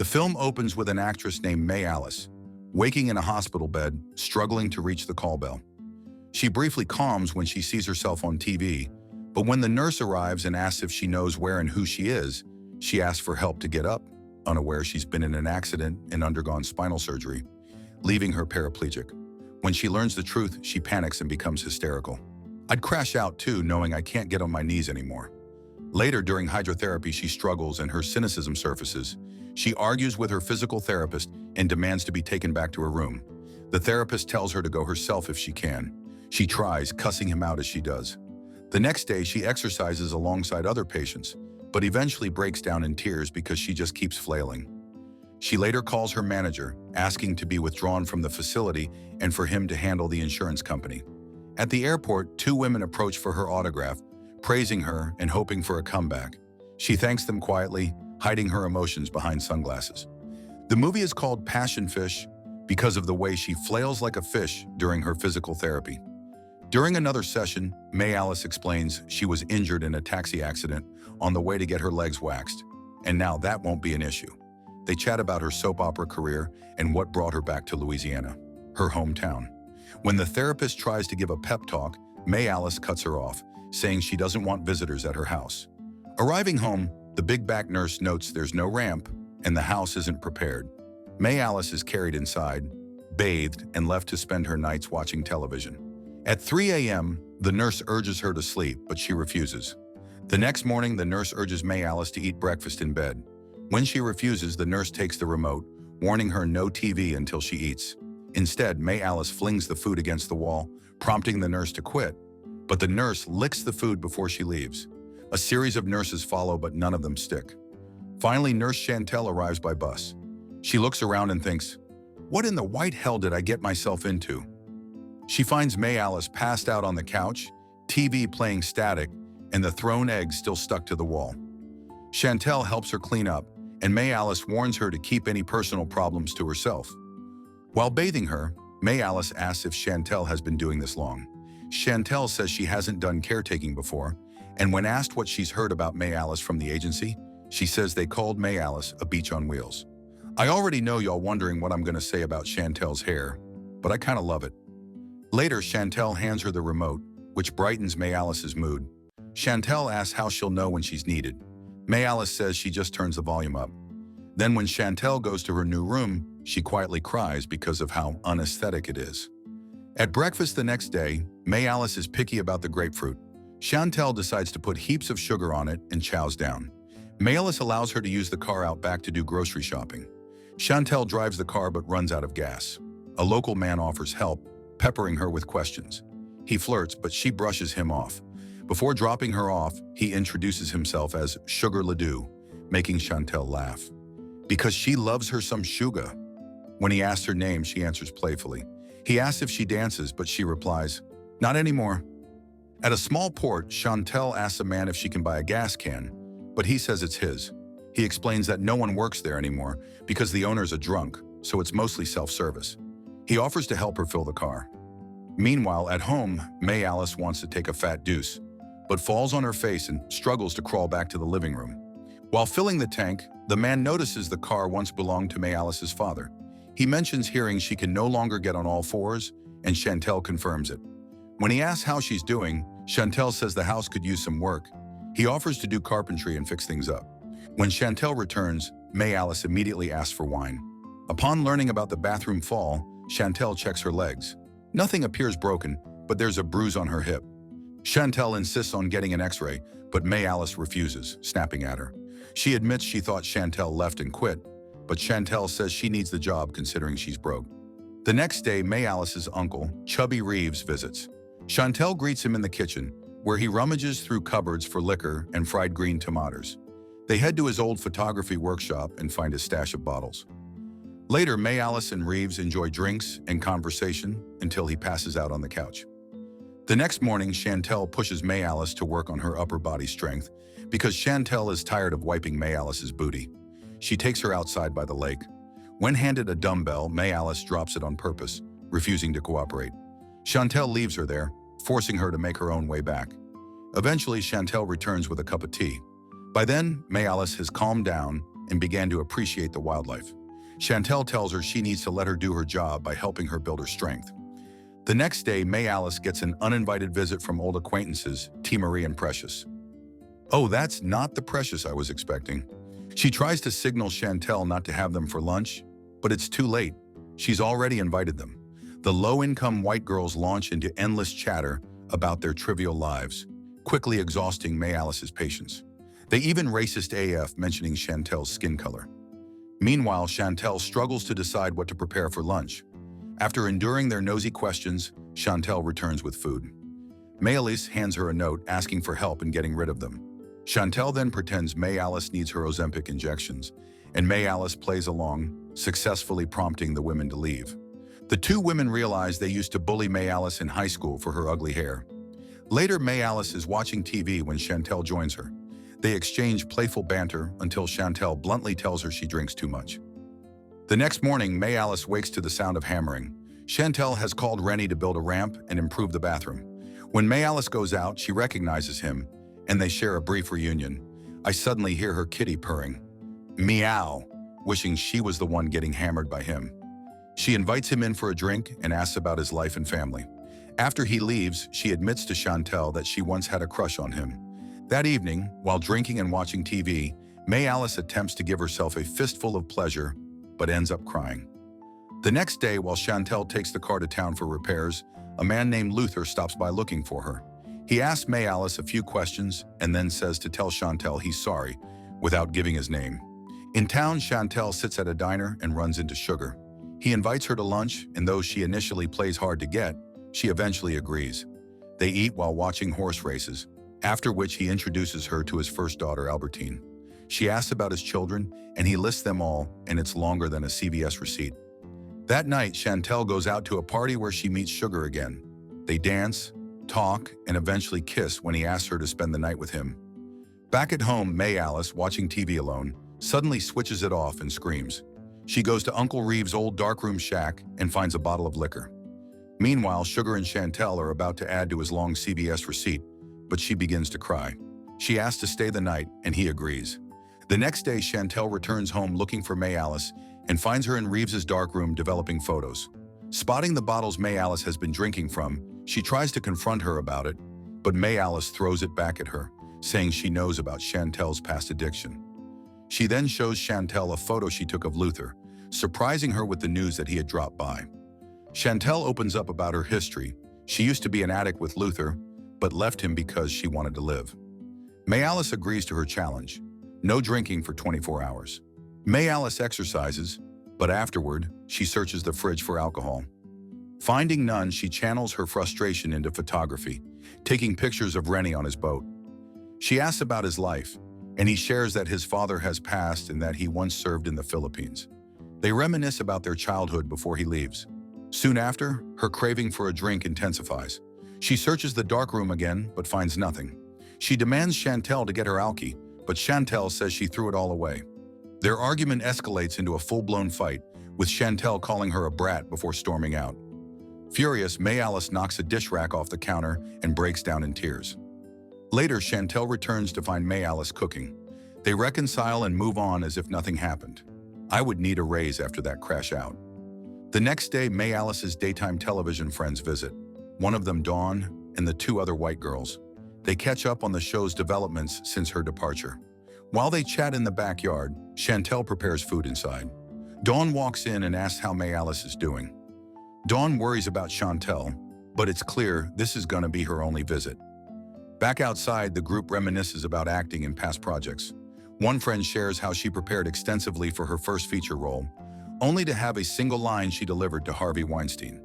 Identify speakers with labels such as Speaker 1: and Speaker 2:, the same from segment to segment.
Speaker 1: The film opens with an actress named May Alice, waking in a hospital bed, struggling to reach the call bell. She briefly calms when she sees herself on TV, but when the nurse arrives and asks if she knows where and who she is, she asks for help to get up, unaware she's been in an accident and undergone spinal surgery, leaving her paraplegic. When she learns the truth, she panics and becomes hysterical. I'd crash out too, knowing I can't get on my knees anymore. Later, during hydrotherapy, she struggles and her cynicism surfaces. She argues with her physical therapist and demands to be taken back to her room. The therapist tells her to go herself if she can. She tries, cussing him out as she does. The next day, she exercises alongside other patients, but eventually breaks down in tears because she just keeps flailing. She later calls her manager, asking to be withdrawn from the facility and for him to handle the insurance company. At the airport, two women approach for her autograph, praising her and hoping for a comeback. She thanks them quietly, hiding her emotions behind sunglasses. The movie is called Passion Fish because of the way she flails like a fish during her physical therapy. During another session, May Alice explains she was injured in a taxi accident on the way to get her legs waxed, and now that won't be an issue. They chat about her soap opera career and what brought her back to Louisiana, her hometown. When the therapist tries to give a pep talk, May Alice cuts her off, saying she doesn't want visitors at her house. Arriving home, the big back nurse notes there's no ramp and the house isn't prepared. May Alice is carried inside, bathed, and left to spend her nights watching television. At 3 a.m., the nurse urges her to sleep, but she refuses. The next morning, the nurse urges May Alice to eat breakfast in bed. When she refuses, the nurse takes the remote, warning her no TV until she eats. Instead, May Alice flings the food against the wall, prompting the nurse to quit. But the nurse licks the food before she leaves. A series of nurses follow, but none of them stick. Finally, Nurse Chantel arrives by bus. She looks around and thinks, "What in the white hell did I get myself into?" She finds May Alice passed out on the couch, TV playing static, and the thrown eggs still stuck to the wall. Chantel helps her clean up, and May Alice warns her to keep any personal problems to herself. While bathing her, May Alice asks if Chantel has been doing this long. Chantel says she hasn't done caretaking before, and when asked what she's heard about May Alice from the agency, she says they called May Alice a beach on wheels. I already know y'all wondering what I'm going to say about Chantel's hair, but I kind of love it. Later, Chantel hands her the remote, which brightens May Alice's mood. Chantel asks how she'll know when she's needed. May Alice says she just turns the volume up. Then when Chantel goes to her new room, she quietly cries because of how unaesthetic it is. At breakfast the next day, May Alice is picky about the grapefruit. Chantel decides to put heaps of sugar on it and chows down. May Alice allows her to use the car out back to do grocery shopping. Chantel drives the car but runs out of gas. A local man offers help, peppering her with questions. He flirts, but she brushes him off. Before dropping her off, he introduces himself as Sugar Ledoux, making Chantel laugh. Because she loves her some sugar. When he asks her name, she answers playfully. He asks if she dances, but she replies, "Not anymore." At a small port, Chantel asks a man if she can buy a gas can, but he says it's his. He explains that no one works there anymore because the owner's a drunk, so it's mostly self-service. He offers to help her fill the car. Meanwhile, at home, May Alice wants to take a fat deuce, but falls on her face and struggles to crawl back to the living room. While filling the tank, the man notices the car once belonged to May Alice's father. He mentions hearing she can no longer get on all fours, and Chantel confirms it. When he asks how she's doing, Chantel says the house could use some work. He offers to do carpentry and fix things up. When Chantel returns, May Alice immediately asks for wine. Upon learning about the bathroom fall, Chantel checks her legs. Nothing appears broken, but there's a bruise on her hip. Chantel insists on getting an x-ray, but May Alice refuses, snapping at her. She admits she thought Chantel left and quit, but Chantel says she needs the job considering she's broke. The next day, May Alice's uncle, Chubby Reeves, visits. Chantel greets him in the kitchen, where he rummages through cupboards for liquor and fried green tomatoes. They head to his old photography workshop and find a stash of bottles. Later, May Alice and Reeves enjoy drinks and conversation until he passes out on the couch. The next morning, Chantel pushes May Alice to work on her upper body strength because Chantel is tired of wiping May Alice's booty. She takes her outside by the lake. When handed a dumbbell, May Alice drops it on purpose, refusing to cooperate. Chantel leaves her there, forcing her to make her own way back. Eventually, Chantel returns with a cup of tea. By then, May Alice has calmed down and began to appreciate the wildlife. Chantel tells her she needs to let her do her job by helping her build her strength. The next day, May Alice gets an uninvited visit from old acquaintances, T. Marie and Precious. Oh, that's not the Precious I was expecting. She tries to signal Chantel not to have them for lunch, but it's too late. She's already invited them. The low-income white girls launch into endless chatter about their trivial lives, quickly exhausting May Alice's patience. They even racist AF, mentioning Chantel's skin color. Meanwhile, Chantel struggles to decide what to prepare for lunch. After enduring their nosy questions, Chantel returns with food. May Alice hands her a note asking for help in getting rid of them. Chantel then pretends May Alice needs her Ozempic injections, and May Alice plays along, successfully prompting the women to leave. The two women realize they used to bully May Alice in high school for her ugly hair. Later, May Alice is watching TV when Chantel joins her. They exchange playful banter until Chantel bluntly tells her she drinks too much. The next morning, May Alice wakes to the sound of hammering. Chantel has called Rennie to build a ramp and improve the bathroom. When May Alice goes out, she recognizes him, and they share a brief reunion. I suddenly hear her kitty purring. Meow, wishing she was the one getting hammered by him. She invites him in for a drink and asks about his life and family. After he leaves, she admits to Chantel that she once had a crush on him. That evening, while drinking and watching TV, May Alice attempts to give herself a fistful of pleasure, but ends up crying. The next day, while Chantel takes the car to town for repairs, a man named Luther stops by looking for her. He asks May Alice a few questions and then says to tell Chantel he's sorry, without giving his name. In town, Chantel sits at a diner and runs into Sugar. He invites her to lunch, and though she initially plays hard to get, she eventually agrees. They eat while watching horse races, after which he introduces her to his first daughter, Albertine. She asks about his children, and he lists them all, and it's longer than a CVS receipt. That night, Chantel goes out to a party where she meets Sugar again. They dance, talk, and eventually kiss when he asks her to spend the night with him. Back at home, May Alice, watching TV alone, suddenly switches it off and screams. She goes to Uncle Reeves' old darkroom shack and finds a bottle of liquor. Meanwhile, Sugar and Chantel are about to add to his long CVS receipt, but she begins to cry. She asks to stay the night, and he agrees. The next day, Chantel returns home looking for May Alice and finds her in Reeves's darkroom developing photos. Spotting the bottles May Alice has been drinking from, she tries to confront her about it, but May Alice throws it back at her, saying she knows about Chantel's past addiction. She then shows Chantel a photo she took of Luther, surprising her with the news that he had dropped by. Chantel opens up about her history. She used to be an addict with Luther, but left him because she wanted to live. May Alice agrees to her challenge. No drinking for 24 hours. May Alice exercises, but afterward, she searches the fridge for alcohol. Finding none, she channels her frustration into photography, taking pictures of Rennie on his boat. She asks about his life, and he shares that his father has passed and that he once served in the Philippines. They reminisce about their childhood before he leaves. Soon after, her craving for a drink intensifies. She searches the darkroom again, but finds nothing. She demands Chantel to get her alky, but Chantel says she threw it all away. Their argument escalates into a full-blown fight, with Chantel calling her a brat before storming out. Furious, May Alice knocks a dish rack off the counter and breaks down in tears. Later, Chantel returns to find May Alice cooking. They reconcile and move on as if nothing happened. I would need a raise after that crash out. The next day, May Alice's daytime television friends visit. One of them, Dawn, and the two other white girls. They catch up on the show's developments since her departure. While they chat in the backyard, Chantel prepares food inside. Dawn walks in and asks how May Alice is doing. Dawn worries about Chantel, but it's clear this is gonna be her only visit. Back outside, the group reminisces about acting in past projects. One friend shares how she prepared extensively for her first feature role, only to have a single line she delivered to Harvey Weinstein.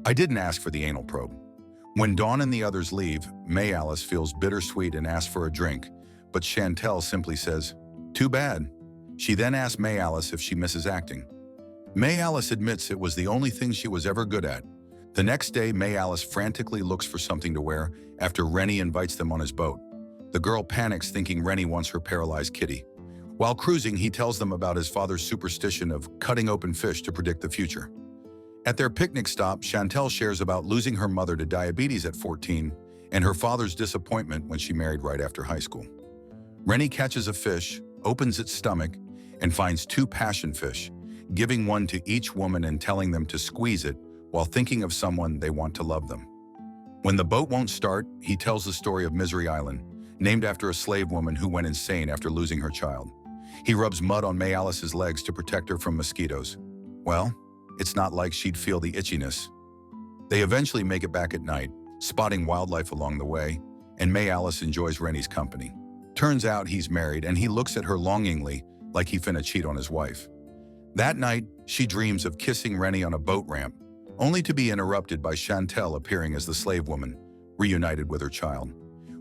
Speaker 1: I didn't ask for the anal probe. When Dawn and the others leave, May Alice feels bittersweet and asks for a drink, but Chantel simply says, "Too bad." She then asks May Alice if she misses acting. May Alice admits it was the only thing she was ever good at. The next day, May Alice frantically looks for something to wear after Rennie invites them on his boat. The girl panics, thinking Rennie wants her paralyzed kitty. While cruising, he tells them about his father's superstition of cutting open fish to predict the future. At their picnic stop, Chantel shares about losing her mother to diabetes at 14 and her father's disappointment when she married right after high school. Rennie catches a fish, opens its stomach, and finds 2 passion fish, giving one to each woman and telling them to squeeze it while thinking of someone they want to love them. When the boat won't start, he tells the story of Misery Island, named after a slave woman who went insane after losing her child. He rubs mud on May Alice's legs to protect her from mosquitoes. Well, it's not like she'd feel the itchiness. They eventually make it back at night, spotting wildlife along the way, and May Alice enjoys Rennie's company. Turns out he's married and he looks at her longingly like he finna cheat on his wife. That night, she dreams of kissing Rennie on a boat ramp, only to be interrupted by Chantel appearing as the slave woman, reunited with her child.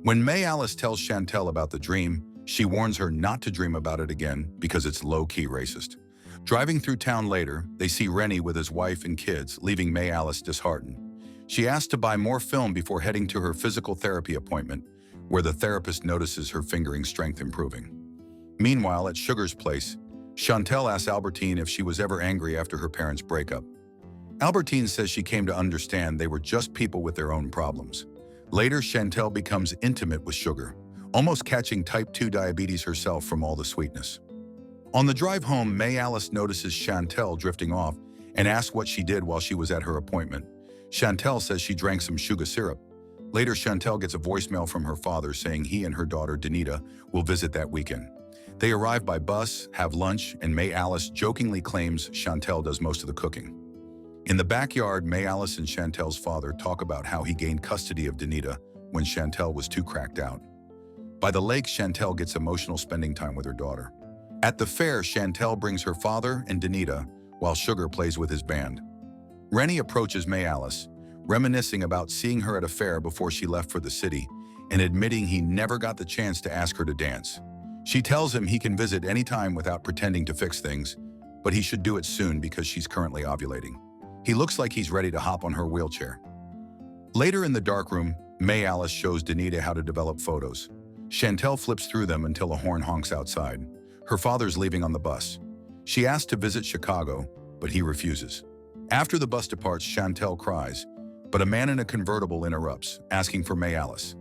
Speaker 1: When May Alice tells Chantel about the dream, she warns her not to dream about it again because it's low-key racist. Driving through town later, they see Rennie with his wife and kids, leaving May Alice disheartened. She asks to buy more film before heading to her physical therapy appointment, where the therapist notices her fingering strength improving. Meanwhile, at Sugar's place, Chantel asks Albertine if she was ever angry after her parents' breakup. Albertine says she came to understand they were just people with their own problems. Later, Chantel becomes intimate with Sugar, almost catching type 2 diabetes herself from all the sweetness. On the drive home, May Alice notices Chantel drifting off and asks what she did while she was at her appointment. Chantel says she drank some sugar syrup. Later, Chantel gets a voicemail from her father saying he and her daughter, Danita, will visit that weekend. They arrive by bus, have lunch, and May Alice jokingly claims Chantel does most of the cooking. In the backyard, May Alice and Chantel's father talk about how he gained custody of Danita when Chantel was too cracked out. By the lake, Chantel gets emotional spending time with her daughter. At the fair, Chantel brings her father and Danita, while Sugar plays with his band. Rennie approaches May Alice, reminiscing about seeing her at a fair before she left for the city, and admitting he never got the chance to ask her to dance. She tells him he can visit anytime without pretending to fix things, but he should do it soon because she's currently ovulating. He looks like he's ready to hop on her wheelchair. Later in the darkroom, May Alice shows Danita how to develop photos. Chantel flips through them until a horn honks outside. Her father's leaving on the bus. She asks to visit Chicago, but he refuses. After the bus departs, Chantel cries, but a man in a convertible interrupts, asking for May Alice.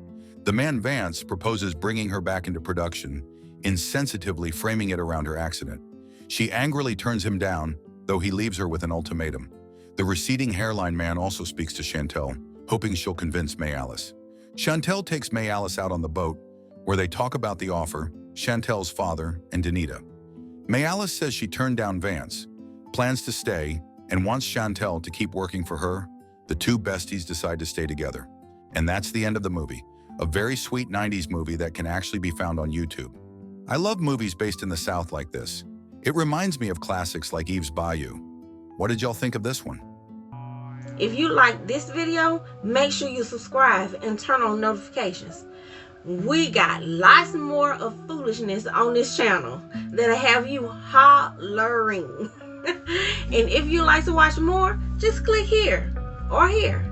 Speaker 1: The man, Vance, proposes bringing her back into production, insensitively framing it around her accident. She angrily turns him down, though he leaves her with an ultimatum. The receding hairline man also speaks to Chantel, hoping she'll convince May Alice. Chantel takes May Alice out on the boat, where they talk about the offer, Chantel's father, and Danita. May Alice says she turned down Vance, plans to stay, and wants Chantel to keep working for her. The two besties decide to stay together. And that's the end of the movie, a very sweet 90s movie that can actually be found on YouTube. I love movies based in the South like this. It reminds me of classics like Eve's Bayou. What did y'all think of this one?
Speaker 2: If you like this video, make sure you subscribe and turn on notifications. We got lots more of foolishness on this channel that'll have you hollering. And if you like to watch more, just click here or here.